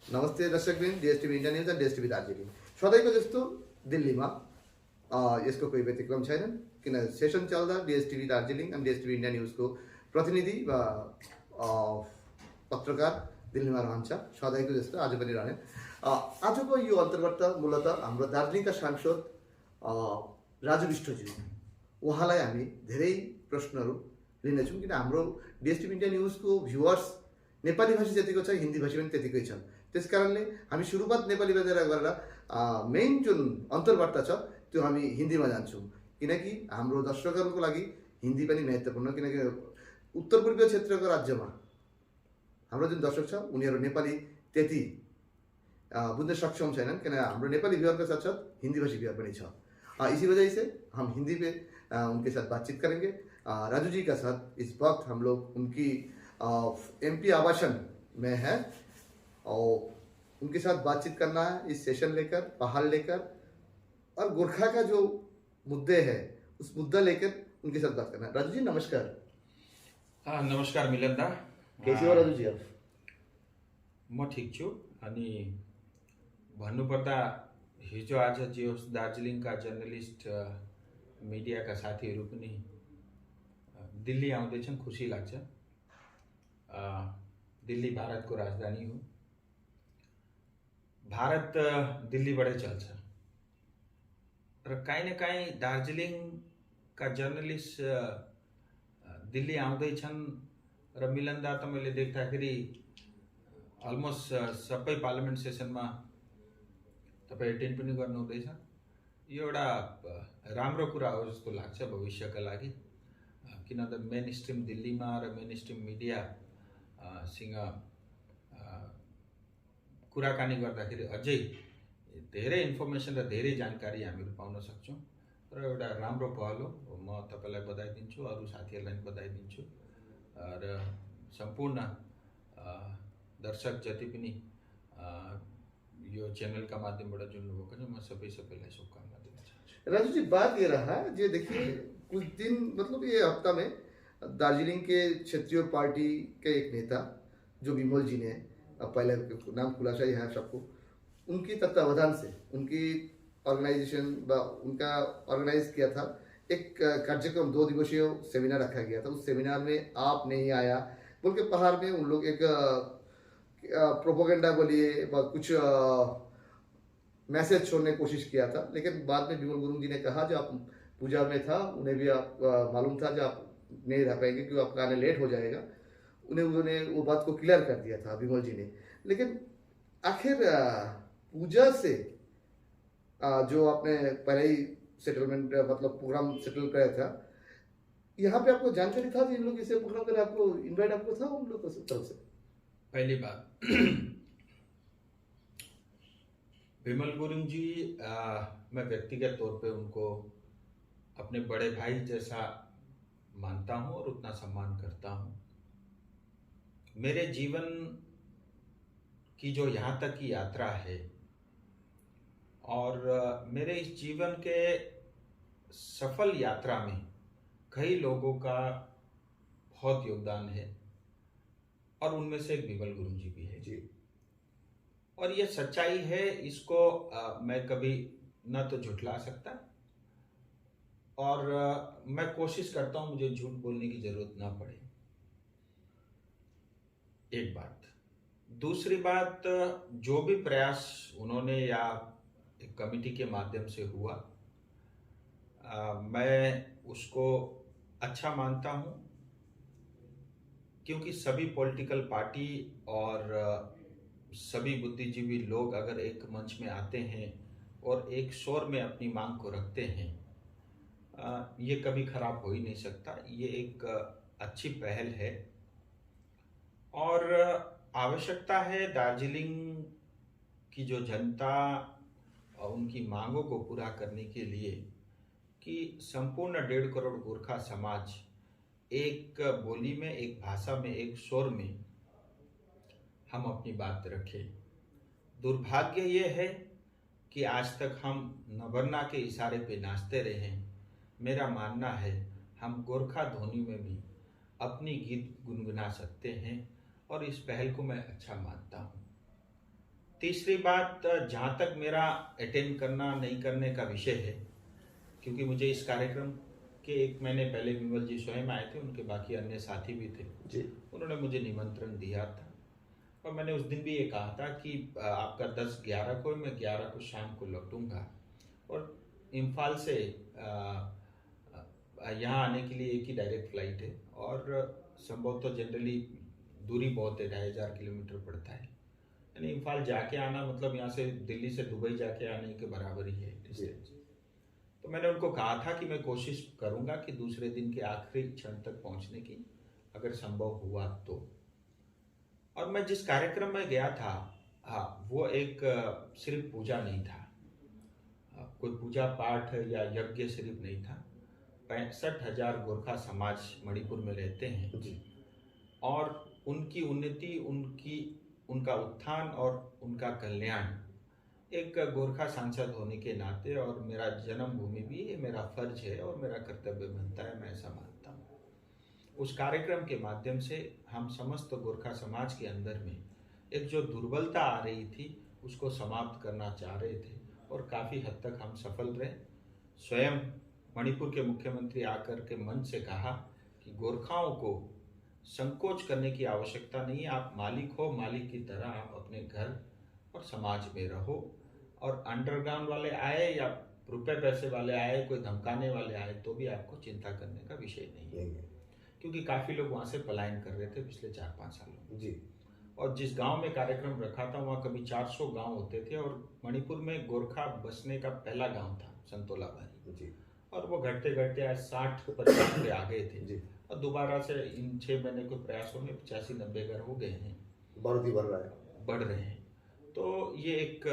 नमस्ते दर्शकबिन, DSTV India news र DSTV Darjeeling सधैँको जस्तो दिल्लीमा यसको कोही व्यतिक्रम छैनन् किन सेसन चल्दा डिएसटिभी दार्जिलिङ अनि डिएसटिभी इन्डिया न्युजको प्रतिनिधि वा पत्रकार दिल्लीमा रहन्छ। सधैँको जस्तो आज पनि रहने। आजको यो अन्तर्गत मूलतः हाम्रो दार्जिलिङका सांसद राजु विष्टज्यू उहाँलाई हामी धेरै प्रश्नहरू लिनेछौँ किन हाम्रो डिएसटिभी इन्डिया न्युजको भ्युवर्स नेपाली भाषी जतिको छ, हिन्दी भाषी पनि त्यतिकै छन्। त्यस कारणले हामी सुरुवात नेपाली बजेर गरेर मेन जुन अन्तर्वार्ता छ त्यो हामी हिन्दीमा जान्छौँ किनकि हाम्रो दर्शकहरूको लागि हिन्दी पनि महत्त्वपूर्ण, किनकि उत्तर पूर्वीय क्षेत्रको राज्यमा हाम्रो जुन दर्शक छ उनीहरू नेपाली त्यति बुझ्न सक्षम छैनन् किन हाम्रो नेपाली भ्युअरको साथ साथ हिन्दी भाषी भ्युअर पनि छ। इसी वजह से हम हिंदी पे उनके साथ बातचीत करेंगे। राजू जी का साथ इस वक्त हम लोग उनकी एमपी आवासन में है और उनके साथ बातचीत करना है इस सेशन लेकर, पहाड़ लेकर और गोरखा का जो मुद्दे है उस मुद्दा लेकर उनके साथ बात करना है। राजू जी नमस्कार। नमस्कार मिलनदा, कैसे हो राजू जी आप? म ठिक छु। अनि भन्नुपर्दा हिजो आज जे होस् दार्जिलिङका जर्नलिस्ट मिडियाका साथीहरू पनि दिल्ली आउँदैछन्, खुसी लाग्छ। दिल्ली भारतको राजधानी हो। भारत दिल्लीबाटै चल्छ र काहीँ न काहीँ दार्जिलिङका जर्नलिस्ट दिल्ली आउँदैछन् र मिलनदा तपाईँले देख्दाखेरि अलमोस्ट सबै पार्लियामेन्ट सेसनमा तपाईँ एटेन्ड पनि गर्नुहुँदैछ। यो एउटा राम्रो कुरा हो जस्तो लाग्छ भविष्यका लागि, किनभने मेन स्ट्रिम दिल्लीमा र मेन स्ट्रिम मिडिया सँग कुराकानी गर्दाखेरि अझै धेरै इन्फर्मेसन र धेरै जानकारी हामीहरू पाउन सक्छौँ र एउटा राम्रो पहल हो। म तपाईँलाई बधाई दिन्छु, अरू साथीहरूलाई पनि बधाई दिन्छु र सम्पूर्ण दर्शक जति पनि यो चैनलका माध्यमबाट जुड्नुभएको छ म सबैलाई शुभकामना दिन चाहन्छु। राजू जी बात ये रहा है, जो देखिए कुछ दिन मतलब ये हफ्ता में दार्जिलिंग के क्षेत्रीय पार्टी के एक नेता जो विमल जी ने पहले नाम खुलासा ही है सबको, उनकी तत्वावधान से उनकी ऑर्गेनाइजेशन उनका ऑर्गेनाइज किया था एक कार्यक्रम, 2 दिवसीय सेमिनार रखा गया था। उस सेमिनार में आप नहीं आया बोल के पहाड़ में उन लोग एक प्रोपोगेंडा बोलिए कुछ मैसेज छोड़ने की कोशिश किया था, लेकिन बाद में विमल गुरुंग जी ने कहा जो आप पूजा में था, उन्हें भी आप मालूम था जो आप नहीं रह पाएंगे क्योंकि आपका आने लेट हो जाएगा। उन्होंने वो बात को क्लियर कर दिया था विमल जी ने। लेकिन आखिर पूजा से जो आपने पहले ही सेटलमेंट मतलब प्रोग्राम सेटल कराया था, यहाँ पे आपको जानकारी था कि इन लोग इसे प्रोग्राम करे, आपको इन्वाइट आपको था उन लोग की तरफ से? पहली बात विमल गुरुंग जी, मैं व्यक्तिगत तौर पे उनको अपने बड़े भाई जैसा मानता हूँ और उतना सम्मान करता हूँ। मेरे जीवन की जो यहाँ तक की यात्रा है और मेरे इस जीवन के सफल यात्रा में कई लोगों का बहुत योगदान है और उनमें से एक विमल गुरुंग जी भी है जी। और ये सच्चाई है, इसको मैं कभी न तो झुठला सकता और मैं कोशिश करता हूँ मुझे झूठ बोलने की जरूरत ना पड़े। एक बात। दूसरी बात, जो भी प्रयास उन्होंने या एक कमिटी के माध्यम से हुआ, मैं उसको अच्छा मानता हूँ क्योंकि सभी पॉलिटिकल पार्टी और सभी बुद्धिजीवी लोग अगर एक मंच में आते हैं और एक शोर में अपनी मांग को रखते हैं, ये कभी खराब हो ही नहीं सकता। ये एक अच्छी पहल है और आवश्यकता है दार्जिलिंग की जो जनता उनकी मांगों को पूरा करने के लिए कि संपूर्ण 1.5 करोड़ गोरखा समाज एक बोली में, एक भाषा में, एक शोर में हम अपनी बात रखें। दुर्भाग्य ये है कि आज तक हम नवरना के इशारे पे नाचते रहे। मेरा मानना है हम गोरखा ध्वनि में भी अपनी गीत गुनगुना सकते हैं और इस पहल को मैं अच्छा मानता हूँ। तीसरी बात, जहाँ तक मेरा अटेंड करना नहीं करने का विषय है, क्योंकि मुझे इस कार्यक्रम के एक महीने पहले विमल जी स्वयं आए थे, उनके बाकी अन्य साथी भी थे जी। उन्होंने मुझे निमंत्रण दिया था और मैंने उस दिन भी ये कहा था कि आपका 10-11 को, मैं 11 को शाम को लौटूंगा और इम्फाल से यहाँ आने के लिए एक ही डायरेक्ट फ्लाइट है और संभव तो जनरली दूरी बहुत है, 2,500 किलोमीटर पड़ता है, यानी इम्फाल जाके आना मतलब यहाँ से दिल्ली से दुबई जाके आने के बराबर ही है डिस्टेंस। तो मैंने उनको कहा था कि मैं कोशिश करूंगा कि दूसरे दिन के आखिरी क्षण तक पहुंचने की, अगर संभव हुआ तो। और मैं जिस कार्यक्रम में गया था, हाँ, वो एक सिर्फ पूजा नहीं था, कोई पूजा पाठ या यज्ञ सिर्फ नहीं था। 65,000 गोरखा समाज मणिपुर में रहते हैं जी। और उनकी उन्नति, उनका उत्थान और उनका कल्याण एक गोरखा सांसद होने के नाते, और मेरा जन्मभूमि भी ये मेरा फर्ज है और मेरा कर्तव्य बनता है, मैं ऐसा मानता हूँ। उस कार्यक्रम के माध्यम से हम समस्त गोरखा समाज के अंदर में एक जो दुर्बलता आ रही थी उसको समाप्त करना चाह रहे थे और काफ़ी हद तक हम सफल रहे। स्वयं मणिपुर के मुख्यमंत्री आकर के मन से कहा कि गोरखाओं को संकोच करने की आवश्यकता नहीं है, आप मालिक हो, मालिक की तरह आप अपने घर और समाज में रहो, और अंडरग्राउंड वाले आए या रुपए पैसे वाले आए, कोई धमकाने वाले आए, तो भी आपको चिंता करने का विषय नहीं है, क्योंकि काफ़ी लोग वहाँ से पलायन कर रहे थे पिछले 4-5 सालों जी। और जिस गांव में कार्यक्रम रखा था वहाँ कभी 400 गांव होते थे और मणिपुर में गोरखा बसने का पहला गांव था संतोला बारी जी। और वो घटते घटते आज 60-50 पे आ गए थे जी। और दोबारा से इन 6 महीने के प्रयासों में 85-90 घर हो गए हैं, बढ़ रहा है, बढ़ रहे हैं। तो ये एक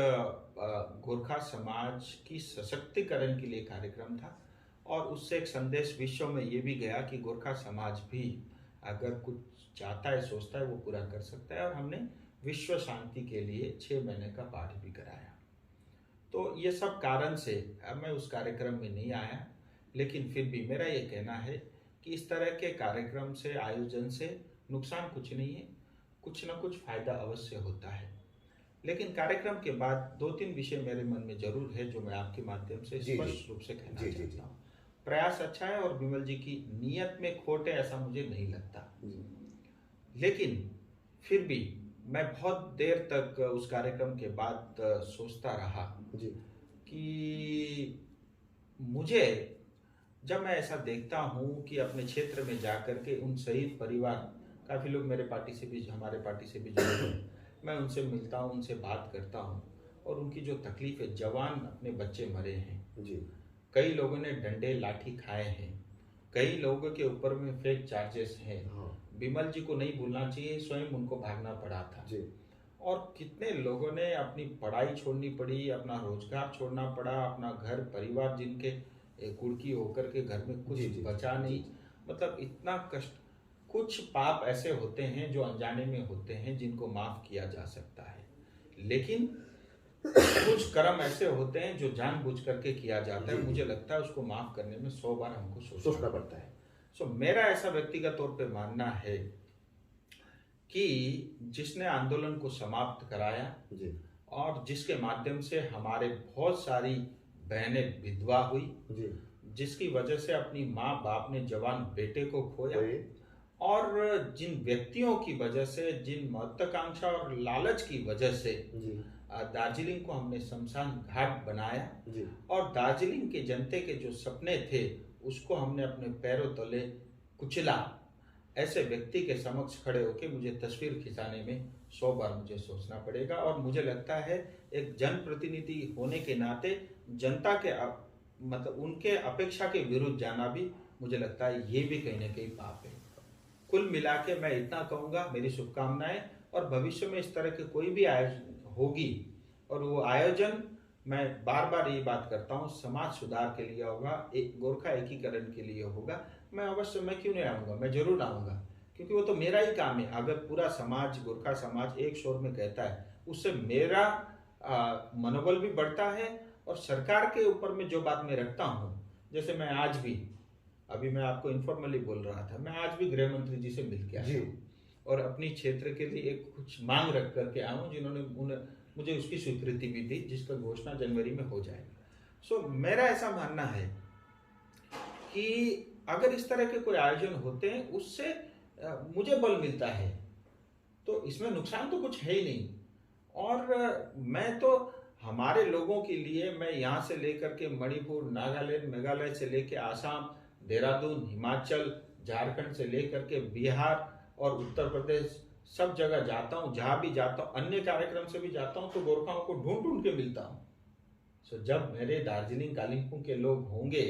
गोरखा समाज की सशक्तिकरण के लिए कार्यक्रम था और उससे एक संदेश विश्व में ये भी गया कि गोरखा समाज भी अगर कुछ चाहता है, सोचता है, वो पूरा कर सकता है। और हमने विश्व शांति के लिए 6 महीने का पाठ भी कराया। तो ये सब कारण से अब मैं उस कार्यक्रम में नहीं आया, लेकिन फिर भी मेरा ये कहना है कि इस तरह के कार्यक्रम से, आयोजन से नुकसान कुछ नहीं है, कुछ ना कुछ फायदा अवश्य होता है। लेकिन कार्यक्रम के बाद 2-3 विषय मेरे मन में जरूर है जो मैं आपके माध्यम से स्पष्ट रूप से कहना चाहता हूँ। प्रयास अच्छा है और विमल जी की नीयत में खोट है ऐसा मुझे नहीं लगता, लेकिन फिर भी मैं बहुत देर तक उस कार्यक्रम के बाद सोचता रहा जी। कि मुझे, जब मैं ऐसा देखता हूँ कि अपने क्षेत्र में जाकर के उन शहीद परिवार, काफ़ी लोग मेरे पार्टी से भी, हमारे पार्टी से भी जुड़े हैं, मैं उनसे मिलता हूँ, उनसे बात करता हूँ और उनकी जो तकलीफ है, जवान अपने बच्चे मरे हैं जी। कई लोगों ने डंडे लाठी खाए हैं, कई लोगों के ऊपर में फेक चार्जेस हैं। विमल जी को नहीं भूलना चाहिए, स्वयं उनको भागना पड़ा था जी। और कितने लोगों ने अपनी पढ़ाई छोड़नी पड़ी, अपना रोजगार छोड़ना पड़ा, अपना घर परिवार जिनके कुर्की होकर के घर में कुछ बचा नहीं, मतलब इतना कष्ट। कुछ पाप ऐसे होते हैं जो अनजाने में होते हैं, जिनको माफ किया जा सकता है, लेकिन कुछ कर्म ऐसे होते हैं जो जानबूझ करके किया जाता है, मुझे लगता है उसको माफ करने में 100 बार हमको सोचना पड़ता है। सो मेरा ऐसा व्यक्तिगत तौर पे मानना है कि जिसने आंदोलन को समाप्त कराया जी। और जिसके माध्यम से हमारे बहुत सारी बहनें विधवा हुई जी। जिसकी वजह से अपनी माँ बाप ने जवान बेटे को खोया और जिन व्यक्तियों की वजह से, जिन महत्वाकांक्षा और लालच की वजह से दार्जिलिंग को हमने शमशान घाट बनाया जी। और दार्जिलिंग के जनते के जो सपने थे उसको हमने अपने पैरों तले कुचला, ऐसे व्यक्ति के समक्ष खड़े होकर मुझे तस्वीर खिंचाने में 100 बार मुझे सोचना पड़ेगा। और मुझे लगता है एक जनप्रतिनिधि होने के नाते जनता के मतलब उनके अपेक्षा के विरुद्ध जाना भी मुझे लगता है ये भी कहीं ना कहीं पाप है। कुल मिला के मैं इतना कहूँगा, मेरी शुभकामनाएं, और भविष्य में इस तरह के कोई भी आयोजन होगी और वो आयोजन, मैं बार बार ये बात करता हूँ, समाज सुधार के लिए होगा, एक गोरखा एकीकरण के लिए होगा, मैं अवश्य, मैं क्यों नहीं आऊँगा, मैं जरूर आऊँगा, क्योंकि वो तो मेरा ही काम है। अगर पूरा समाज, गोरखा समाज एक शोर में कहता है, उससे मेरा मनोबल भी बढ़ता है और सरकार के ऊपर में जो बात मैं रखता हूँ, जैसे मैं आज भी, अभी मैं आपको इनफॉर्मली बोल रहा था, मैं आज भी गृह मंत्री जी से मिल के आया हूँ और अपनी क्षेत्र के लिए एक कुछ मांग रख करके आया हूँ, जिन्होंने मुझे उसकी स्वीकृति भी दी, जिसका घोषणा जनवरी में हो जाएगी। सो मेरा ऐसा मानना है कि अगर इस तरह के कोई आयोजन होते हैं, उससे मुझे बल मिलता है, तो इसमें नुकसान तो कुछ है ही नहीं। और मैं तो हमारे लोगों के लिए, मैं यहाँ से लेकर के मणिपुर, नागालैंड, मेघालय से लेकर आसाम, देहरादून, हिमाचल, झारखंड से लेकर के बिहार और उत्तर प्रदेश, सब जगह जाता हूँ। जहाँ भी जाता हूँ, अन्य कार्यक्रम से भी जाता हूँ, तो गोरखाओं को ढूंढ ढूंढ के मिलता हूँ। सो जब मेरे दार्जिलिंग कालिम्पोंग के लोग होंगे,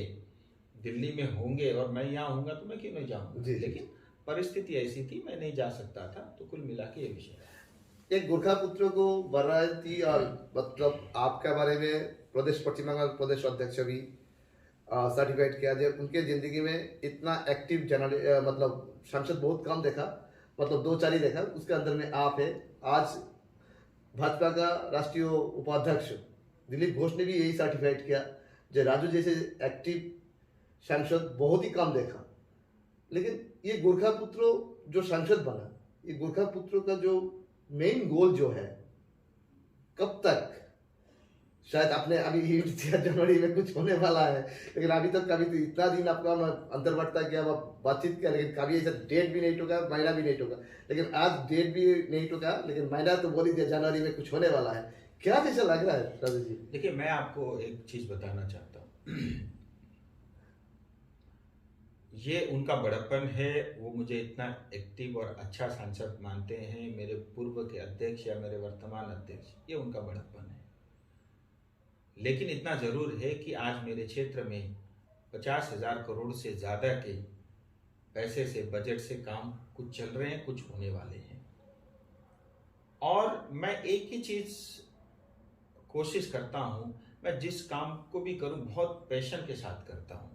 दिल्ली में होंगे और मैं यहाँ हूँगा, तो मैं क्यों नहीं जाऊँगा। लेकिन परिस्थिति ऐसी थी, मैं नहीं जा सकता था। तो कुल मिला के ये विषय है। एक गोरखा पुत्रों को वरायती और मतलब आपके बारे में प्रदेश पश्चिम बंगाल प्रदेश अध्यक्ष भी सर्टिफाइड किया जाए। उनके जिंदगी में इतना एक्टिव मतलब सांसद बहुत कम देखा, मतलब 2-4 ही देखा, उसके अंदर में आप है। आज भाजपा का राष्ट्रीय उपाध्यक्ष दिलीप घोष ने भी यही सर्टिफाइड किया, जो राजू जैसे एक्टिव सांसद बहुत ही कम देखा। लेकिन ये गोरखा पुत्रों जो सांसद बना, ये गोरखा पुत्रों का जो मेन गोल जो है, कब तक, शायद आपने अभी हिंट दिया जनवरी में कुछ होने वाला है, लेकिन अभी तक कभी तो इतना दिन आपका अंतर्वर्ता किया, बातचीत किया, लेकिन कभी ऐसा डेट भी नहीं टूका, महीना भी नहीं टूका। लेकिन आज डेट भी नहीं टूका, लेकिन महीना तो बोल ही दिया जनवरी में कुछ होने वाला है। क्या जैसा लग रहा है राजू जी? देखिए, मैं आपको एक चीज बताना चाहता हूँ। ये उनका बड़प्पन है, वो मुझे इतना एक्टिव और अच्छा सांसद मानते हैं, मेरे पूर्व के अध्यक्ष या मेरे वर्तमान अध्यक्ष, ये उनका बड़प्पन है। लेकिन इतना जरूर है कि आज मेरे क्षेत्र में 50,000 करोड़ से ज्यादा के पैसे से, बजट से काम कुछ चल रहे हैं, कुछ होने वाले हैं। और मैं एक ही चीज कोशिश करता हूं, मैं जिस काम को भी करूं बहुत पैशन के साथ करता हूं,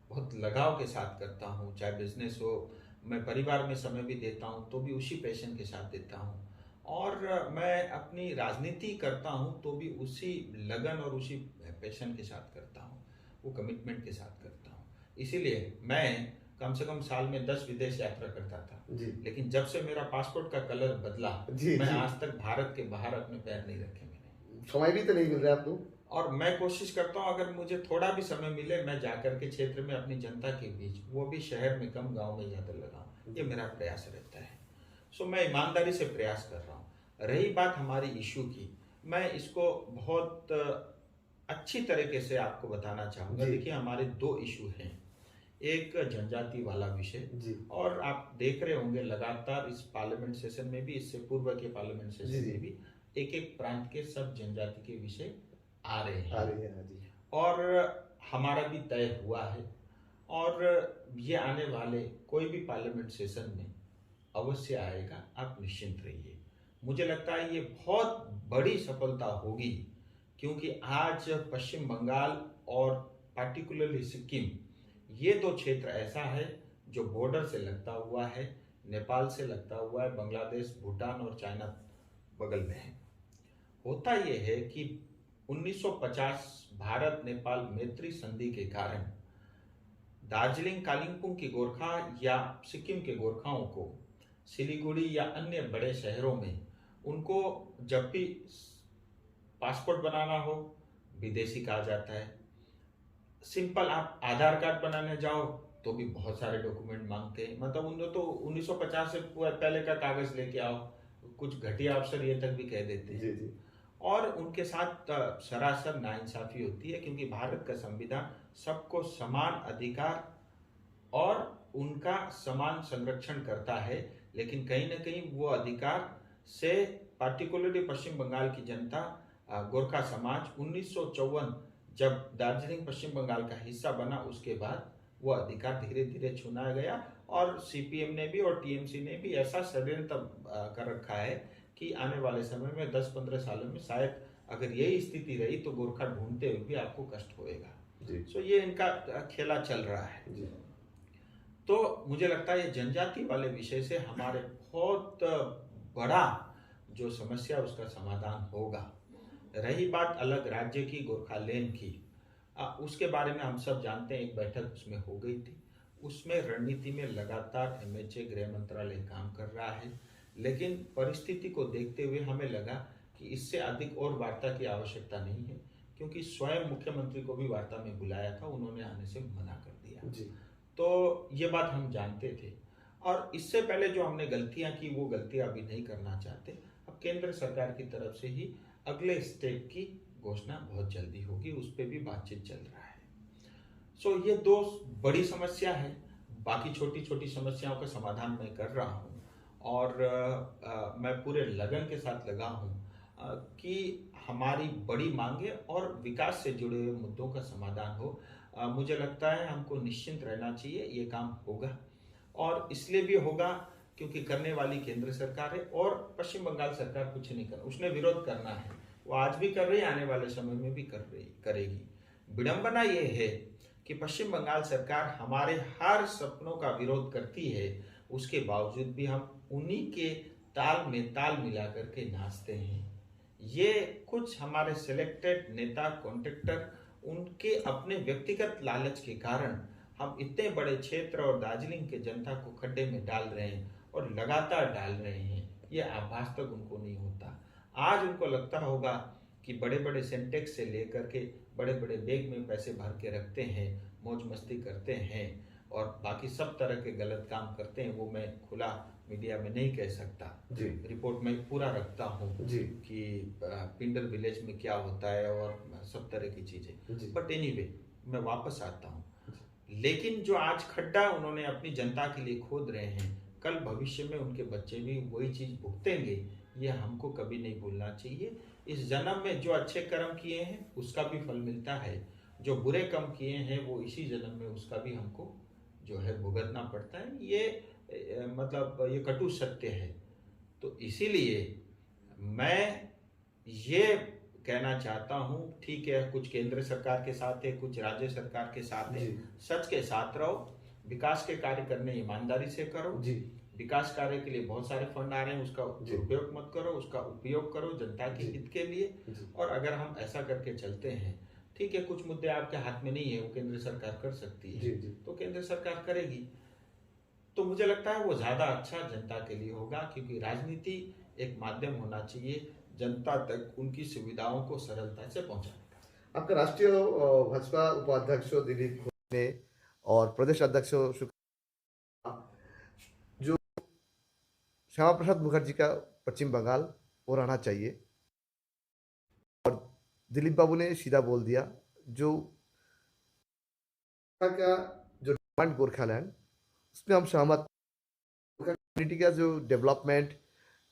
बहुत लगाव के साथ करता हूं। चाहे बिजनेस हो, मैं परिवार में समय भी देता हूं, तो भी उसी पैशन के साथ देता हूं। और मैं अपनी राजनीति करता हूं, तो भी उसी लगन और उसी पैशन के साथ करता हूं, वो कमिटमेंट के साथ करता हूं। इसीलिए मैं कम से कम साल में 10 विदेश यात्रा करता था जी। लेकिन जब से मेरा पासपोर्ट का कलर बदला, मैं आज तक भारत के बाहर अपने पैर नहीं रखे। मैंने समय भी तो नहीं मिल रहा आपको। और मैं कोशिश करता हूँ, अगर मुझे थोड़ा भी समय मिले, मैं जाकर के क्षेत्र में अपनी जनता के बीच, वो भी शहर में कम, गांव में ज्यादा लगाऊं, ये मेरा प्रयास रहता है। सो मैं ईमानदारी से प्रयास कर रहा हूँ। रही बात हमारी इशू की, मैं इसको बहुत अच्छी तरीके से आपको बताना चाहूंगा। देखिए, हमारे 2 इशू हैं। एक जनजाति वाला विषय, और आप देख रहे होंगे लगातार इस पार्लियामेंट सेशन में भी, इससे पूर्व के पार्लियामेंट सेशन में भी एक एक प्रांत के सब जनजाति के विषय आ रहे हैं। और हमारा भी तय हुआ है, और ये आने वाले कोई भी पार्लियामेंट सेशन में अवश्य आएगा, आप निश्चिंत रहिए। मुझे लगता है ये बहुत बड़ी सफलता होगी, क्योंकि आज पश्चिम बंगाल और पार्टिकुलरली सिक्किम, ये 2 क्षेत्र ऐसा है जो बॉर्डर से लगता हुआ है, नेपाल से लगता हुआ है, बांग्लादेश, भूटान और चाइना बगल में है। होता यह है कि 1950 भारत नेपाल मैत्री संधि के कारण दार्जिलिंग कालिम्पोंग के गोरखा या सिक्किम के गोरखाओं को सिलीगुड़ी या अन्य बड़े शहरों में, उनको जब भी पासपोर्ट बनाना हो, विदेशी कहा जाता है। सिंपल आप आधार कार्ड बनाने जाओ तो भी बहुत सारे डॉक्यूमेंट मांगते हैं। मतलब उन्होंने तो 1950 से पहले का कागज लेके आओ, कुछ घटिया अफसर ये तक भी कह देते हैं। जी। और उनके साथ सरासर नाइंसाफी होती है, क्योंकि भारत का संविधान सबको समान अधिकार और उनका समान संरक्षण करता है। लेकिन कहीं ना कहीं वो अधिकार से पार्टिकुलरली पश्चिम बंगाल की जनता, गोरखा समाज, 1954 जब दार्जिलिंग पश्चिम बंगाल का हिस्सा बना, उसके बाद वो अधिकार धीरे धीरे छुना गया। और सीपीएम ने भी और टीएमसी ने भी ऐसा षड्यंत्र कर रखा है कि आने वाले समय में 10-15 सालों में शायद अगर यही स्थिति रही तो गोरखा ढूंढते हुए भी आपको कष्ट होएगा। सो ये इनका खेला चल रहा है जी। तो मुझे लगता है ये जनजाति वाले विषय से हमारे बहुत बड़ा जो समस्या उसका समाधान होगा। रही बात अलग राज्य की, गोरखालैंड की, उसके बारे में हम सब जानते हैं, एक बैठक उसमें हो गई थी। उसमें रणनीति में लगातार एमएचए गृह मंत्रालय काम कर रहा है। लेकिन परिस्थिति को देखते हुए हमें लगा कि इससे अधिक और वार्ता की आवश्यकता नहीं है, क्योंकि स्वयं मुख्यमंत्री को भी वार्ता में बुलाया था, उन्होंने आने से मना कर दिया। जी तो ये बात हम जानते थे, और इससे पहले जो हमने गलतियां की वो गलतियां अभी नहीं करना चाहते। अब केंद्र सरकार की तरफ से ही अगले स्टेप की घोषणा बहुत जल्दी होगी, उस पर भी बातचीत चल रहा है। सो ये दो बड़ी समस्या है, बाकी छोटी छोटी समस्याओं का समाधान मैं कर रहा हूँ, और मैं पूरे लगन के साथ लगा हूँ कि हमारी बड़ी मांगे और विकास से जुड़े हुए मुद्दों का समाधान हो। मुझे लगता है हमको निश्चिंत रहना चाहिए, ये काम होगा, और इसलिए भी होगा क्योंकि करने वाली केंद्र सरकार है, और पश्चिम बंगाल सरकार कुछ नहीं कर, उसने विरोध करना है, वो आज भी कर रही है, आने वाले समय में भी करेगी। विडंबना ये है कि पश्चिम बंगाल सरकार हमारे हर सपनों का विरोध करती है, उसके बावजूद भी हम उन्हीं के ताल में ताल मिला करके नाचते हैं। ये कुछ हमारे सिलेक्टेड नेता कॉन्ट्रैक्टर, उनके अपने व्यक्तिगत लालच के कारण हम इतने बड़े क्षेत्र और दार्जिलिंग के जनता को खड्डे में डाल रहे हैं, और लगातार डाल रहे हैं। ये आभास तक उनको नहीं होता। आज उनको लगता होगा कि बड़े बड़े सेंटेक्स से लेकर के बड़े बड़े बैग में पैसे भर के रखते हैं, मौज मस्ती करते हैं, और बाकी सब तरह के गलत काम करते हैं। वो मैं खुला मीडिया में नहीं कह सकता जी रिपोर्ट में पूरा रखता हूँ जी कि पिंडर विलेज में क्या होता है और सब तरह की चीजें। जी बट एनीवे, मैं वापस आता हूँ। लेकिन जो आज खड्डा उन्होंने अपनी जनता के लिए खोद रहे हैं, कल भविष्य में उनके बच्चे भी वही चीज भुगतेंगे, ये हमको कभी नहीं भूलना चाहिए। इस जन्म में जो अच्छे कर्म किए हैं उसका भी फल मिलता है, जो बुरे कर्म किए हैं वो इसी जन्म में उसका भी हमको जो है भुगतना पड़ता है। ये मतलब ये कटु सत्य है। तो इसीलिए मैं ये कहना चाहता हूँ, ठीक है, कुछ केंद्र सरकार के साथ है, कुछ राज्य सरकार के साथ है, जी सच के साथ रहो, विकास के कार्य करने ईमानदारी से करो। जी विकास कार्य के लिए बहुत सारे फंड आ रहे हैं, उसका जी। दुरुपयोग मत करो, उसका उपयोग करो जनता के जी। हित के लिए। जी और अगर हम ऐसा करके चलते हैं, ठीक है, कुछ मुद्दे आपके हाथ में नहीं है, वो केंद्र सरकार कर सकती है, जी जी तो केंद्र सरकार करेगी। तो मुझे लगता है वो ज्यादा अच्छा जनता के लिए होगा, क्योंकि राजनीति एक माध्यम होना चाहिए जनता तक उनकी सुविधाओं को सरलता से पहुंचाने का। आपका राष्ट्रीय भाजपा उपाध्यक्ष दिलीप घोष ने और प्रदेश अध्यक्ष जो श्यामा प्रसाद मुखर्जी का पश्चिम बंगाल वो रहना चाहिए, और दिलीप बाबू ने सीधा बोल दिया जो का जो डिमांड गोरखालैंड, उसमें हम सहमत। कम्युनिटी का जो डेवलपमेंट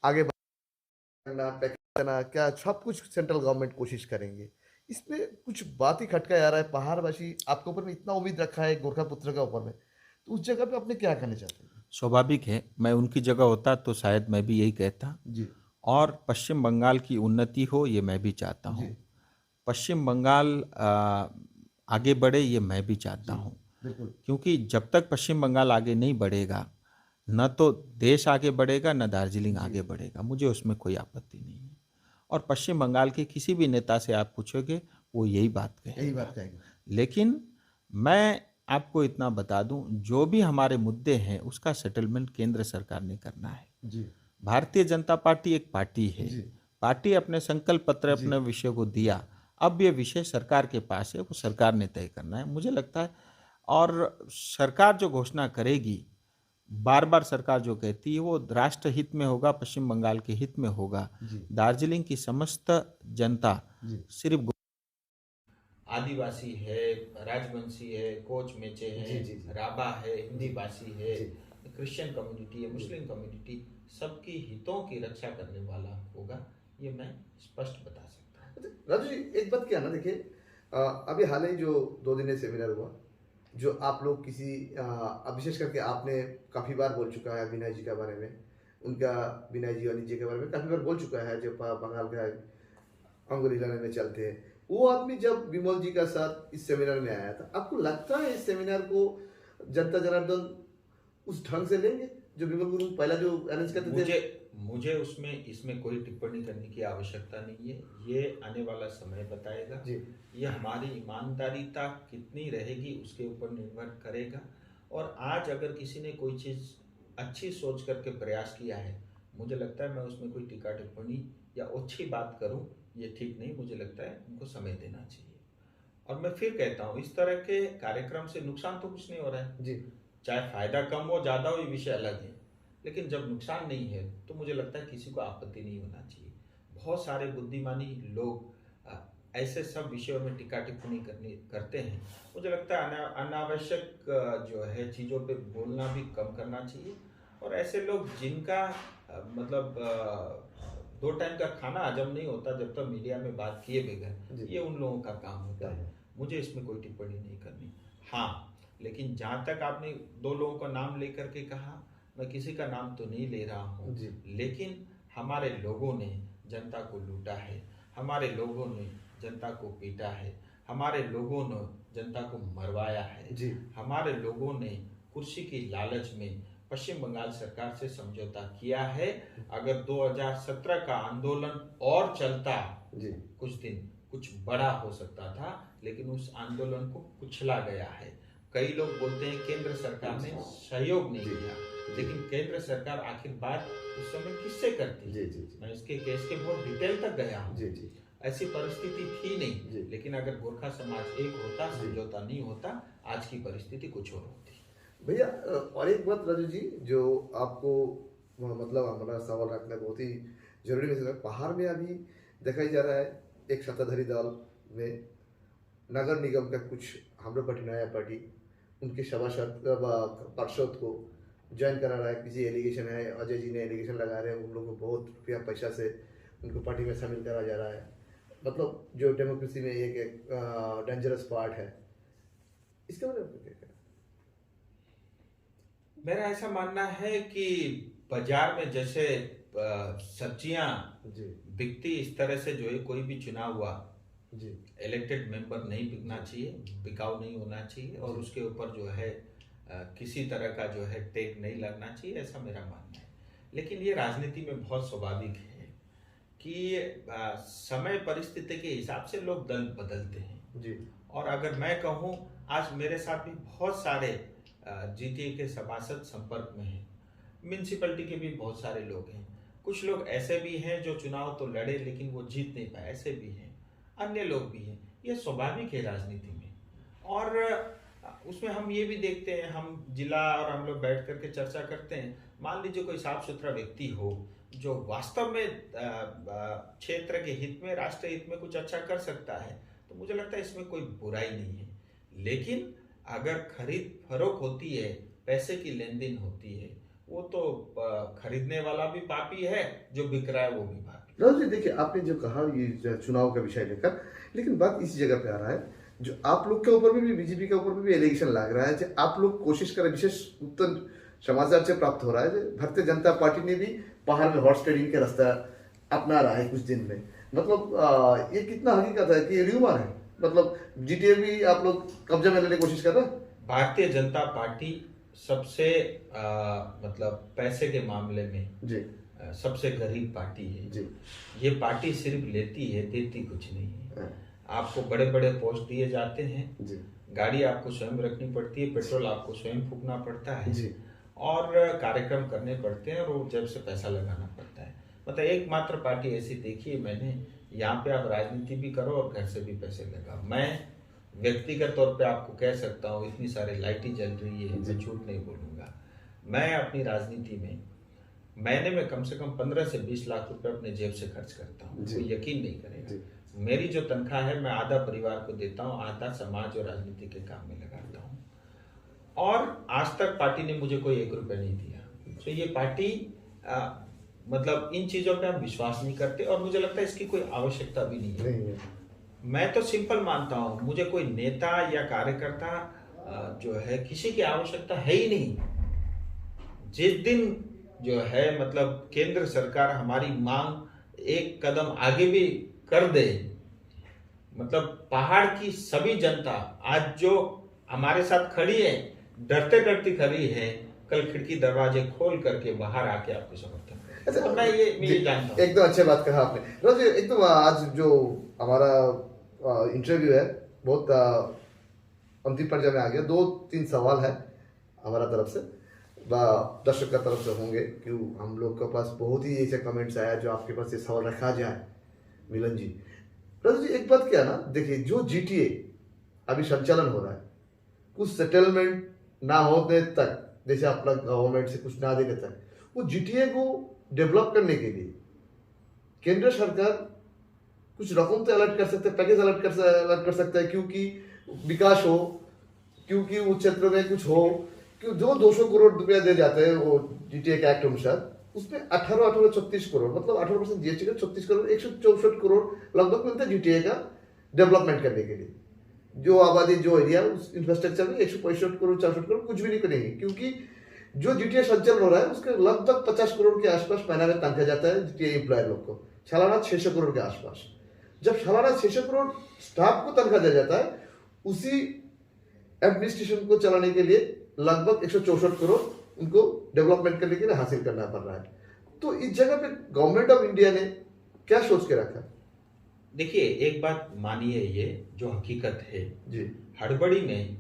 आगे बढ़ना, पैकेज देना, क्या सब कुछ सेंट्रल गवर्नमेंट कोशिश करेंगे। इसमें कुछ बात ही खटका आ रहा है। पहाड़वासी आपके ऊपर में इतना उम्मीद रखा है गोरखा पुत्र का ऊपर में, तो उस जगह पे आपने क्या करना चाहते हैं? स्वाभाविक है, मैं उनकी जगह होता तो शायद मैं भी यही कहता, जी और पश्चिम बंगाल की उन्नति हो ये मैं भी चाहता जी हूँ। पश्चिम बंगाल आगे बढ़े ये मैं भी चाहता जी हूँ, बिल्कुल क्योंकि जब तक पश्चिम बंगाल आगे नहीं बढ़ेगा, न तो देश आगे बढ़ेगा न दार्जिलिंग जी आगे बढ़ेगा। मुझे उसमें कोई आपत्ति नहीं है, और पश्चिम बंगाल के किसी भी नेता से आप पूछोगे वो यही बात यही कहेगा। बात कहेंगे। लेकिन मैं आपको इतना बता दूं, जो भी हमारे मुद्दे हैं उसका सेटलमेंट केंद्र सरकार ने करना है। जी भारतीय जनता पार्टी एक पार्टी है, जी पार्टी अपने संकल्प पत्र जी अपने विषय को दिया, अब ये विषय सरकार के पास है, वो सरकार ने तय करना है मुझे लगता है। और सरकार जो घोषणा करेगी, बार बार सरकार जो कहती है वो राष्ट्र हित में होगा, पश्चिम बंगाल के हित में होगा। जी दार्जिलिंग की समस्त जनता जी सिर्फ आदिवासी है, राजवंशी है, कोच मेचे जी है, जी जी राबा है, हिंदी भाषी है, जी क्रिश्चियन कम्युनिटी है, मुस्लिम कम्युनिटी, सबकी हितों की रक्षा करने वाला होगा, ये मैं स्पष्ट बता सकता हूँ। अच्छा, राजू जी एक बात क्या ना, देखिए अभी हाल ही जो 2 दिन सेमिनार हुआ, जो आप लोग किसी अब विशेष करके आपने काफी बार बोल चुका है विनय जी के बारे में, उनका विनय जी वानी जी के बारे में काफी बार बोल चुका है, जो बंगाल का अंगुरी लाने में चलते हैं। वो आदमी जब विमल जी का साथ इस सेमिनार में आया था, आपको लगता है इस सेमिनार को जनता जनार्दन उस ढंग से लेंगे जो विमल गुरु पहला जो अरेंज करते थे? मुझे उसमें इसमें कोई टिप्पणी करने की आवश्यकता नहीं है, ये आने वाला समय बताएगा। जी ये हमारी ईमानदारीता कितनी रहेगी उसके ऊपर निर्भर करेगा। और आज अगर किसी ने कोई चीज़ अच्छी सोच करके प्रयास किया है, मुझे लगता है मैं उसमें कोई टीका टिप्पणी या अच्छी बात करूं ये ठीक नहीं। मुझे लगता है उनको समय देना चाहिए। और मैं फिर कहता हूं, इस तरह के कार्यक्रम से नुकसान तो कुछ नहीं हो रहा है। जी चाहे फायदा कम हो ज्यादा हो ये विषय अलग है, लेकिन जब नुकसान नहीं है तो मुझे लगता है किसी को आपत्ति नहीं होना चाहिए। बहुत सारे बुद्धिमानी लोग ऐसे सब विषयों में टीका टिप्पणी करते हैं। मुझे लगता है अनावश्यक जो है चीज़ों पे बोलना भी कम करना चाहिए। और ऐसे लोग जिनका मतलब 2 टाइम का खाना हजम नहीं होता जब तक मीडिया में बात किए बगैर, ये उन लोगों का काम होता है। मुझे इसमें कोई टिप्पणी नहीं करनी। हाँ, लेकिन जहाँ तक आपने 2 लोगों का नाम लेकर के कहा, मैं किसी का नाम तो नहीं ले रहा हूँ, लेकिन हमारे लोगों ने जनता को लूटा है, हमारे लोगों ने जनता को पीटा है, हमारे लोगों ने जनता को मरवाया है, हमारे लोगों ने कुर्सी की लालच में पश्चिम बंगाल सरकार से समझौता किया है। अगर 2017 का आंदोलन और चलता कुछ दिन, कुछ बड़ा हो सकता था, लेकिन उस आंदोलन को कुचला गया है। कई लोग बोलते हैं केंद्र सरकार ने सहयोग नहीं किया, लेकिन केंद्र सरकार आखिर बात उस समय किससे करती? मैं इसके केस के बहुत डिटेल तक गया हूँ। ऐसी परिस्थिति थी नहीं, लेकिन अगर गोरखा समाज एक होता, समझौता नहीं होता, आज की परिस्थिति कुछ और होती। भैया और एक बात राजू जी, जो आपको मतलब हमारा सवाल रखना बहुत ही जरूरी है। पहाड़ में अभी देखा ही जा रहा है एक सत्ताधारी दल में नगर निगम का कुछ हमरा पार्टी नया पार्टी उनके सभासद पार्षद को ज्वाइन करा रहा है। किसी एलिगेशन है, अजय जी ने एलिगेशन लगा रहे हैं, उन लोगों को बहुत रुपया पैसा से उनको पार्टी में शामिल करा जा रहा है। मतलब जो डेमोक्रेसी में एक डेंजरस पार्ट है, इसके बारे में क्या कहना? मेरा ऐसा मानना है कि बाजार में जैसे सब्जियां बिकती, इस तरह से जो है कोई भी चुना हुआ इलेक्टेड मेंबर नहीं बिकना चाहिए, बिकाऊ नहीं होना चाहिए, और उसके ऊपर जो है किसी तरह का जो है टैग नहीं लगना चाहिए, ऐसा मेरा मानना है। लेकिन ये राजनीति में बहुत स्वाभाविक है कि समय परिस्थिति के हिसाब से लोग दल बदलते हैं। और अगर मैं कहूँ, आज मेरे साथ भी बहुत सारे जीटीए के सभासद संपर्क में हैं, म्यूनसिपैलिटी के भी बहुत सारे लोग हैं। कुछ लोग ऐसे भी हैं जो चुनाव तो लड़े लेकिन वो जीत नहीं पाए, ऐसे भी हैं, अन्य लोग भी हैं। ये स्वाभाविक है राजनीति में। और उसमें हम ये भी देखते हैं, हम जिला और हम लोग बैठ करके चर्चा करते हैं। मान लीजिए कोई साफ सुथरा व्यक्ति हो जो वास्तव में क्षेत्र के हित में, राष्ट्र हित में कुछ अच्छा कर सकता है, तो मुझे लगता है इसमें कोई बुराई नहीं है। लेकिन अगर खरीद फरोख्त होती है, पैसे की लेन देन होती है, वो तो खरीदने वाला भी पापी है, जो बिक रहा है वो भी पापी। राहुल जी देखिए, आपने जो कहा ये चुनाव का विषय लेकर, लेकिन बात इस जगह पे आ रहा है जो आप लोग के ऊपर भी बीजेपी के ऊपर भी एलिगेशन लग रहा है कि आप लोग कोशिश करें, विशेष उत्तर समाचार से प्राप्त हो रहा है कि भारतीय जनता पार्टी ने भी पहाड़ में हॉर्स ट्रेडिंग का रास्ता अपना रहा है कुछ दिन में। मतलब ये कितना हकीकत है कि ये र्यूमर है? मतलब जीटीए भी आप लोग कब्जा में लेने की कोशिश कर रहे हैं? भारतीय जनता पार्टी सबसे मतलब पैसे के मामले में सबसे गरीब पार्टी है। ये पार्टी सिर्फ लेती है, देती कुछ नहीं है। आपको बड़े बड़े पोस्ट दिए जाते हैं, गाड़ी आपको स्वयं रखनी पड़ती है, पेट्रोल आपको स्वयं फूकना पड़ता है, और कार्यक्रम करने पड़ते हैं, और वो जब से पैसा लगाना पड़ता है। मतलब एकमात्र पार्टी ऐसी देखी है मैंने, यहाँ पे आप राजनीति भी करो और घर से भी पैसे लगाओ। मैं व्यक्तिगत तौर पे आपको कह सकता हूँ, इतनी सारी लाइटें जल रही है, मैं झूठ नहीं बोलूँगा। मैं अपनी राजनीति में महीने में कम से कम 15 से 20 लाख रुपए अपने जेब से खर्च करता हूँ। कोई यकीन नहीं करेगा। मेरी जो तनख्वाह है, मैं आधा परिवार को देता हूँ, आधा समाज और राजनीति के काम में लगाता हूँ। और आज तक पार्टी ने मुझे कोई 1 रुपया नहीं दिया। तो ये पार्टी मतलब इन चीजों पे हम विश्वास नहीं करते, और मुझे लगता है इसकी कोई आवश्यकता भी नहीं है। मैं तो सिंपल मानता हूँ, मुझे कोई नेता या कार्यकर्ता जो है किसी की आवश्यकता है ही नहीं। जिस दिन जो है मतलब केंद्र सरकार हमारी मांग एक कदम आगे भी कर दे, मतलब पहाड़ की सभी जनता आज जो हमारे साथ खड़ी है, डरते डरती खड़ी है, कल खिड़की दरवाजे खोल करके बाहर आके आपको समर्थन। अच्छा, मैं ये जानता हूँ। एकदम अच्छी बात कहा आपने रोज। एकदम आज जो हमारा इंटरव्यू है बहुत अंतिम पर्याय में आ गया। 2-3 सवाल है हमारा तरफ से। दर्शक का तरफ से होंगे, क्यों हम लोग के पास बहुत ही ऐसे कमेंट्स आया जो आपके पास ये सवाल रखा जाए। मिलन जी, राजू जी, एक बात क्या ना, देखिए जो जीटीए अभी संचालन हो रहा है, कुछ सेटलमेंट ना होने तक, जैसे अपना गवर्नमेंट से कुछ ना देने तक, वो जीटीए को डेवलप करने के लिए केंद्र सरकार कुछ रकम तो अलर्ट कर सकते हैं, पैकेज अलर्ट कर सकता है, क्योंकि विकास हो, क्योंकि उस क्षेत्र में कुछ हो, क्यों जो 200 करोड़ रुपया दे जाते हैं वो जीटीए के एक्ट अनुसार, उसमें 36 करोड़, मतलब 18% जीएसटी का 36 करोड़, 164 करोड़ लगभग मिलता है जीटीए का डेवलपमेंट करने के लिए। जो आबादी, जो एरिया, उस इंफ्रास्ट्रक्चर में 165 करोड़ 64 करोड़ कुछ भी नहीं करेंगे, क्योंकि जो जीटीए संचालन हो रहा है उसके लगभग 50 करोड़ के आसपास महीना में तनख्वाह जाता है जीटीए एम्प्लॉयर लोग को, सालाना 600 करोड़ के आसपास। जब सालाना 600 करोड़ स्टाफ को तनख्वाह दिया जाता है, उसी एडमिनिस्ट्रेशन को चलाने के लिए लगभग 164 करोड़ उनको डेवलपमेंट करने के लिए हासिल करना पड़ रहा है। तो इस जगह पे गवर्नमेंट ऑफ इंडिया ने क्या सोच के रखा? देखिए, एक बात मानिए, ये जो हकीकत है जी हड़बड़ी में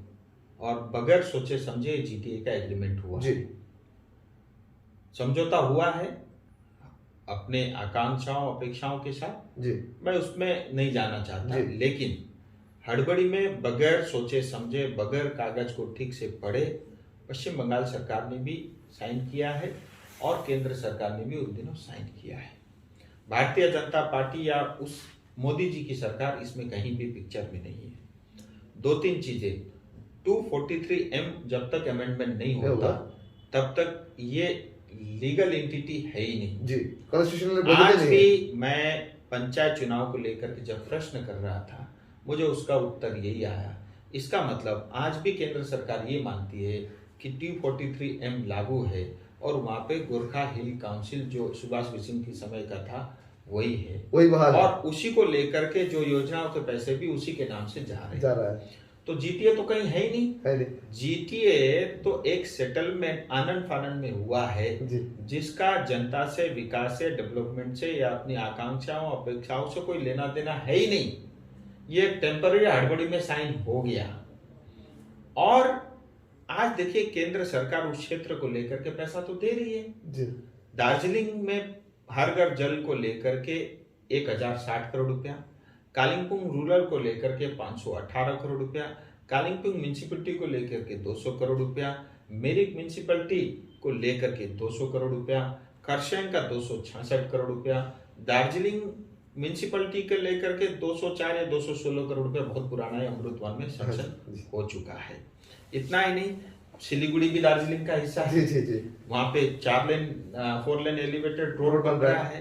और बगैर सोचे समझे जीटीए का एग्रीमेंट हुआ जी, समझौता हुआ है अपने आकांक्षाओं अपेक्षाओं के साथ, जी मैं उसमें नहीं जाना चाहता, जी। लेकिन हड़बड़ी में बगैर सोचे समझे, बगैर कागज को ठीक से पढ़े पश्चिम बंगाल सरकार ने भी साइन किया है और केंद्र सरकार ने भी उन दिनों साइन किया है। भारतीय जनता पार्टी या उस मोदी जी की सरकार इसमें कहीं भी पिक्चर में नहीं है। दो तीन चीजें, 243M जब तक अमेंडमेंट नहीं होता तब तक ये लीगल एंटिटी है ही नहीं जी, कॉन्स्टिट्यूशनल आज भी मैं पंचायत चुनाव को लेकर के जब प्रश्न कर रहा था, मुझे उसका उत्तर यही आया। इसका मतलब आज भी केंद्र सरकार ये मानती है कि 243M लागू है और वहां पे गोरखा हिल काउंसिल जो सुभाष बिसिंग के समय का था वही है, वही बहाल है, और उसी को लेकर के जो योजनाओं के पैसे भी उसी के नाम से जा रहे हैं। तो जीटीए तो कहीं है ही नहीं। जीटीए तो एक सेटलमेंट आनंद फानंद में हुआ है जिसका जनता से, विकास से, डेवलपमेंट से या अपनी आकांक्षाओं अपेक्षाओं से कोई लेना देना है ही नहीं। ये टेम्पररी हड़बड़ी में साइन हो गया। और आज देखिए केंद्र सरकार उस क्षेत्र को लेकर के पैसा तो दे रही है। दार्जिलिंग में हर घर जल को लेकर के 1060 करोड़ रुपया, कालिम्पोंग रूरल को लेकर के 518 करोड़ रुपया, कालिम्पोंग म्यूनिसिपैलिटी को लेकर के 200 करोड़ रुपया, मिरिक म्यूनिसिपैलिटी को लेकर के 200 करोड़ रुपया, खरसांग का 266 करोड़ रुपया, दार्जिलिंग म्यूनिसिपैलिटी के लेकर के 204 या 216 करोड़ रुपया बहुत पुराना है, अमृतवन में सैंक्शन हो चुका है। इतना ही नहीं, सिलीगुड़ी भी दार्जिलिंग का हिस्सा है। वहां पे 4 लेन एलिवेटेड रोड बन रहा है,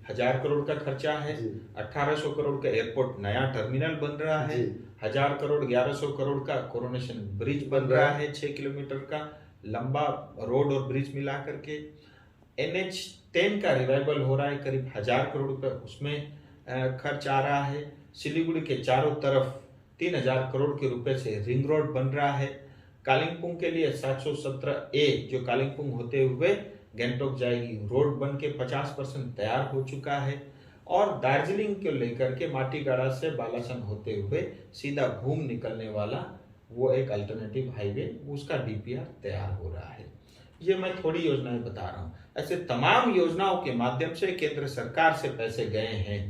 1000 करोड़ का खर्चा है। 1800 करोड़ का एयरपोर्ट नया टर्मिनल बन रहा है। 1000 करोड़ 1100 करोड़ का कोरोनेशन ब्रिज बन रहा है, 6 किलोमीटर का लंबा रोड और ब्रिज मिला करके। NH10 का रिवाइवल हो रहा है, करीब 1000 करोड़ रुपए उसमें खर्च आ रहा है। सिलीगुड़ी के चारों तरफ 3000 करोड़ के रुपए से रिंग रोड बन रहा है। कालिम्पोंग के लिए 717A जो कालिम्पोंग होते हुए गैंगटॉक जाएगी, रोड बन के 50% तैयार हो चुका है। और दार्जिलिंग को लेकर के माटीगाड़ा से बालासन होते हुए सीधा घूम निकलने वाला वो एक अल्टरनेटिव हाईवे, उसका DPR तैयार हो रहा है। ये मैं थोड़ी योजनाएं बता रहा हूँ, ऐसे तमाम योजनाओं के माध्यम से केंद्र सरकार से पैसे गए हैं।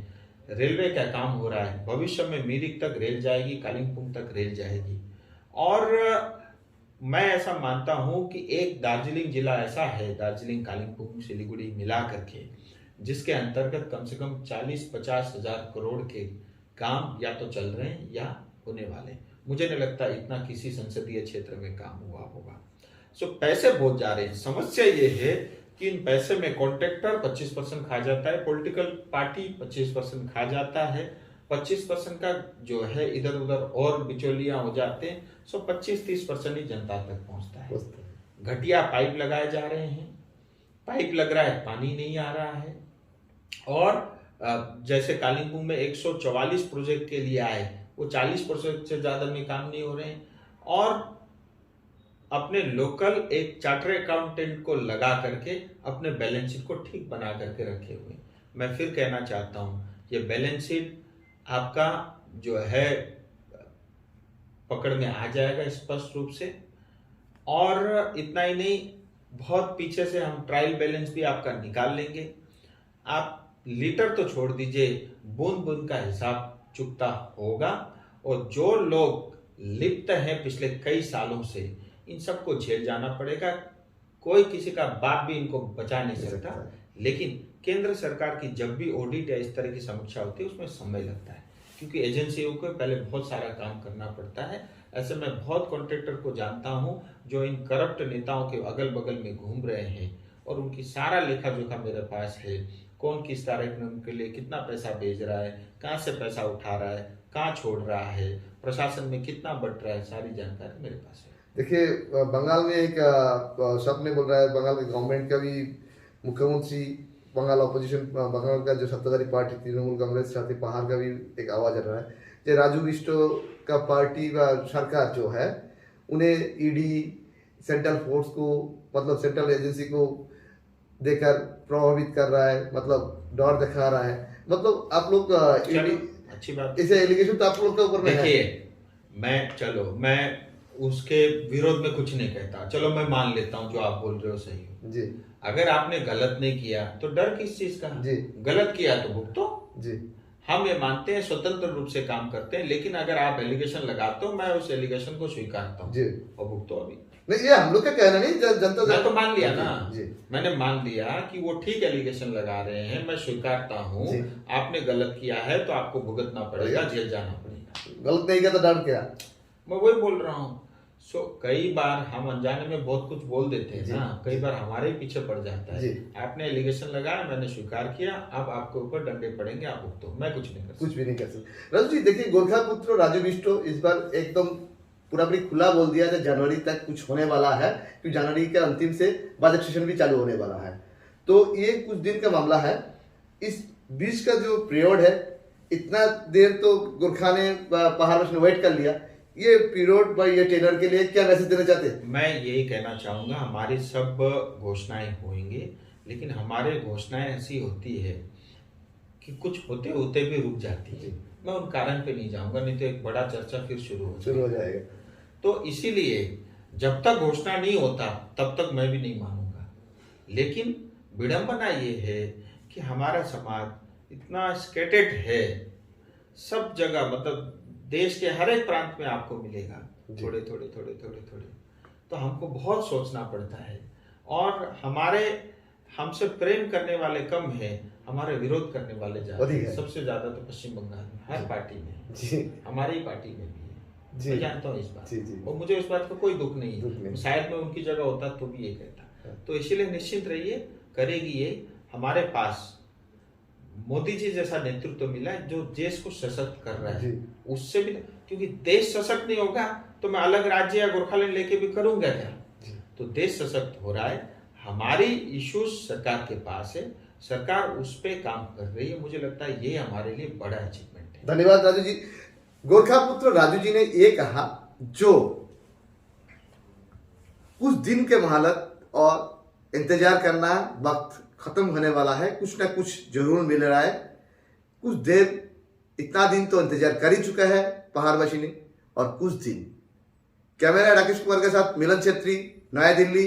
रेलवे का काम हो रहा है, भविष्य में मिरिक तक रेल जाएगी, कालिम्पोंग तक रेल जाएगी। और मैं ऐसा मानता हूं कि एक दार्जिलिंग जिला ऐसा है, दार्जिलिंग, कालिम्पोंग, सिलीगुड़ी मिला करके, जिसके अंतर्गत कम से कम 40-50 हजार करोड़ के काम या तो चल रहे हैं या होने वाले। मुझे नहीं लगता इतना किसी संसदीय क्षेत्र में काम हुआ होगा। सो पैसे बहुत जा रहे हैं। समस्या ये है कि इन पैसे में कॉन्ट्रैक्टर 25% खा जाता है, पॉलिटिकल पार्टी 25% खा जाता है, 25% का जो है इधर उधर और बिचौलियां हो जाते हैं। सो 25-30% ही जनता तक पहुंचता है। घटिया पाइप लगाए जा रहे हैं, पाइप लग रहा है, पानी नहीं आ रहा है। और जैसे कालिम्पोंग में 144 प्रोजेक्ट के लिए आए, वो 40% से ज्यादा में काम नहीं हो रहे हैं। और अपने लोकल एक चार्टर अकाउंटेंट को लगा करके अपने बैलेंस शीट को ठीक बना करके रखे हुए। मैं फिर कहना चाहता हूं, ये बैलेंस शीट आपका जो है पकड़ में आ जाएगा स्पष्ट रूप से। और इतना ही नहीं, बहुत पीछे से हम ट्रायल बैलेंस भी आपका निकाल लेंगे। आप लीटर तो छोड़ दीजिए, बूंद बूंद का हिसाब चुकता होगा। और जो लोग लिप्त हैं पिछले कई सालों से, इन सबको झेल जाना पड़ेगा। कोई किसी का बाप भी इनको बचा नहीं सकता। लेकिन केंद्र सरकार की जब भी ऑडिट या इस तरह की समीक्षा होती है उसमें समय लगता है, क्योंकि एजेंसियों को पहले बहुत सारा काम करना पड़ता है। ऐसे में बहुत कॉन्ट्रैक्टर को जानता हूं जो इन करप्ट नेताओं के अगल बगल में घूम रहे हैं, और उनकी सारा लेखा जोखा मेरे पास है। कौन किस तारीख में उनके लिए कितना पैसा भेज रहा है, कहाँ से पैसा उठा रहा है, कहाँ छोड़ रहा है, प्रशासन में कितना बट रहा है, सारी जानकारी मेरे पास है। देखिए, बंगाल में एक शब्द में बोल रहा है, बंगाल के गवर्नमेंट का भी मुख्यमंत्री, बंगाल ऑपोजिशन, बंगाल का जो सत्ताधारी पार्टी तृणमूल कांग्रेस साथ ही पहाड़ का भी एक आवाज आ रहा है कि राजू बिष्ट का पार्टी व सरकार जो है उन्हें ईडी, सेंट्रल फोर्स को, मतलब सेंट्रल एजेंसी को देकर प्रभावित कर रहा है, मतलब डर दिखा रहा है। मतलब आप लोग ईडी, अच्छी बात, इसे एलिगेशन तो आप लोग के ऊपर में है। देखिए, मैं उसके विरोध में कुछ नहीं कहता। चलो मैं मान लेता हूँ जो आप बोल रहे हो सही हो जी। अगर आपने गलत नहीं किया तो डर किस चीज का जी। गलत किया तो भुगतो जी। हम ये मानते हैं, स्वतंत्र रूप से काम करते हैं। लेकिन अगर आप एलिगेशन लगाते हो, मैं उस एलिगेशन को स्वीकारता हूँ और भुगतो। अभी नहीं, ये हम लोग का कहना नहीं, जनता मैं तो मान लिया ना जी। मैंने मान लिया कि वो ठीक एलिगेशन लगा रहे हैं, मैं स्वीकारता हूँ। आपने गलत किया है तो आपको भुगतना पड़ेगा, जेल जाना पड़ेगा। गलत नहीं किया तो डर क्या? मैं वही बोल रहा हूँ। कई बार हम अनजाने में बहुत कुछ बोल देते हैं ना, कई बार हमारे ही पीछे पड़ जाता है। आपने एलिगेशन लगाया, मैंने स्वीकार किया, अब आपके ऊपर डंडे पड़ेंगे, आप भुगतो। मैं कुछ नहीं कर सकता। कुछ भी नहीं कर सकते। राजू जी देखिए, गोरखा पुत्र राजू बिष्ट इस बार एकदम पूरा खुला बोल दिया कि जनवरी तक कुछ होने वाला है, क्योंकि जनवरी के अंतिम से बजट सेशन भी चालू होने वाला है। तो ये कुछ दिन का मामला है। इस बीच का जो पीरियड है, इतना देर तो गोरखा ने पहाड़ में वेट कर लिया, ये पीरियड या टेनर के लिए क्या मैसेज देना चाहते हैं? मैं यही कहना चाहूंगा, हमारी सब घोषणाएं होंगी, लेकिन हमारे घोषणाएं ऐसी होती है कि कुछ होते होते भी रुक जाती है। मैं उन कारण पे नहीं जाऊंगा, नहीं तो एक बड़ा चर्चा फिर शुरू हो जाएगा। तो इसीलिए जब तक घोषणा नहीं होता तब तक मैं भी नहीं मानूंगा। लेकिन विडंबना ये है कि हमारा समाज इतना स्कैटर्ड है, सब जगह, मतलब देश के हर एक प्रांत में आपको मिलेगा थोड़े थोड़े थोड़े थोड़े थोड़े। तो हमको बहुत सोचना पड़ता है। और हमसे प्रेम करने वाले कम है, हमारे विरोध करने वाले ज्यादा है। सबसे ज्यादा तो पश्चिम बंगाल में, हर पार्टी में, हमारी पार्टी में भी है। मैं जानता हूँ इस बात, और मुझे इस बात का कोई दुख नहीं है। शायद मैं उनकी जगह होता तो भी ये कहता। तो इसीलिए निश्चिंत रहिए, करेगी ये। हमारे पास मोदी जी जैसा नेतृत्व मिला है जो देश को सशक्त कर रहा है। उससे भी, क्योंकि देश सशक्त नहीं होगा तो मैं अलग राज्य या गोरखालैंड लेके भी करूंगा क्या? तो देश सशक्त हो रहा है। हमारी इश्यूज सरकार के पास है, सरकार उस पे काम कर रही है। मुझे लगता है ये हमारे लिए बड़ा अचीवमेंट है। धन्यवाद राजू जी। गोरखा पुत्र राजू जी ने ये कहा, जो कुछ दिन के मोहलत और इंतजार करना, वक्त खत्म होने वाला है, कुछ ना कुछ जरूर मिल रहा है। कुछ देर, इतना दिन तो इंतजार कर ही चुका है पहाड़वासी ने, और कुछ दिन। कैमरा राकेश कुमार के साथ मिलन छेत्री, नया दिल्ली।